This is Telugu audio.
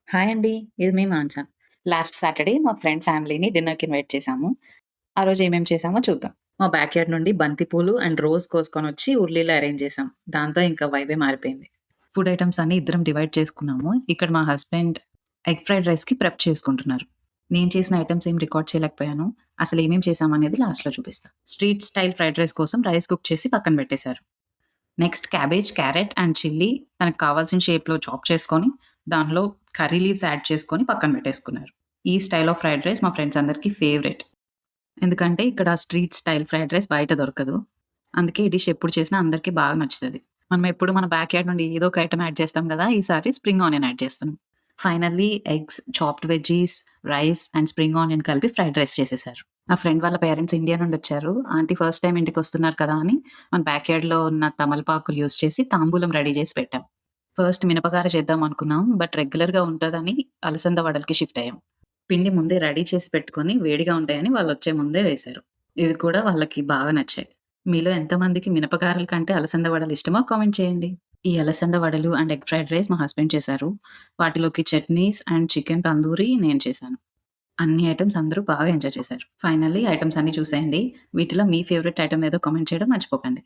హాయ్ అండి. ఇది మీ మానస. లాస్ట్ సాటర్‌డే మా ఫ్రెండ్ ఫ్యామిలీని డిన్నర్‌కి ఇన్వైట్ చేశాము. ఆ రోజు ఏమేం చేశామో చూద్దాం. మా బ్యాక్‌యార్డ్ నుండి బంతి పూలు అండ్ రోజ్ కోసుకొనొచ్చి ఉర్లీలో అరేంజ్ చేశాం. దాంతో ఇంకా వైబే మారిపోయింది. ఫుడ్ ఐటెమ్స్ అన్నీ ఇద్దరం డివైడ్ చేసుకున్నాము. ఇక్కడ మా హస్బెండ్ ఎగ్ ఫ్రైడ్ రైస్‌కి ప్రెప్ చేసుకుంటున్నారు. నేను చేసిన ఐటెమ్స్ ఏం రికార్డ్ చేయలేకపోయాను. అసలు ఏమేం చేశామనేది లాస్ట్‌లో చూపిస్తా. స్ట్రీట్ స్టైల్ ఫ్రైడ్ రైస్ కోసం రైస్ కుక్ చేసి పక్కన పెట్టేశారు. Next cabbage, carrot and chilli తనకు కావాల్సిన షేప్‌లో చాప్ చేసుకొని, దానిలో కర్రీ లీవ్స్ యాడ్ చేసుకొని పక్కన పెట్టేసుకున్నారు. ఈ స్టైల్ ఆఫ్ ఫ్రైడ్ రైస్ మా ఫ్రెండ్స్ అందరికీ ఫేవరెట్. ఎందుకంటే ఇక్కడ స్ట్రీట్ స్టైల్ ఫ్రైడ్ రైస్ బయట దొరకదు. అందుకే ఈ డిష్ ఎప్పుడు చేసినా అందరికీ బాగా నచ్చుతది. మనం ఎప్పుడు మన బ్యాక్ యార్డ్ నుండి ఏదో ఒక ఐటెమ్ యాడ్ చేస్తాం గదా! ఈసారి స్ప్రింగ్ ఆనియన్ యాడ్ చేస్తున్నాం. Finally eggs, chopped veggies, rice and spring onion కలిపి ఫ్రైడ్ రైస్ చేసేశారు. నా ఫ్రెండ్ వాళ్ళ పేరెంట్స్ ఇండియా నుండొచ్చారు. ఆంటీ ఫస్ట్ టైమ్ ఇంటికొస్తున్నారు కదా అని మన బ్యాక్ యార్డ్‌లో ఉన్న తమలపాకులు యూజ్ చేసి తాంబూలం రెడీ చేసి పెట్టాం. ఫస్ట్ మినపగార చేద్దాం అనుకున్నాం. బట్ రెగ్యులర్‌గా ఉంటదని అలసంద వడలకి షిఫ్ట్ అయ్యాం. పిండి ముందే రెడీ చేసి పెట్టుకొని వేడిగా ఉంటాయని వాళ్ళొచ్చే ముందే వేశారు. ఇవి కూడా వాళ్ళకి బాగా నచ్చాయి. మీలో ఎంతమందికి మినపగారెల కంటే అలసంద వడలు ఇష్టమో కామెంట్ చేయండి. ఈ అలసంద వడలు అండ్ ఎగ్ ఫ్రైడ్ రైస్ మా హస్బెండ్ చేశారు. వాటిలోకి చట్నీస్ అండ్ చికెన్ తందూరి నేను చేశాను. అన్ని ఐటెమ్స్ అందరూ బాగా ఎంజాయ్ చేశారు. ఫైనల్లీ ఐటెమ్స్ అన్నీ చూసేయండి. వీటిలో మీ ఫేవరెట్ ఐటెమ్ ఏదో కామెంట్ చేయడం మర్చిపోకండి.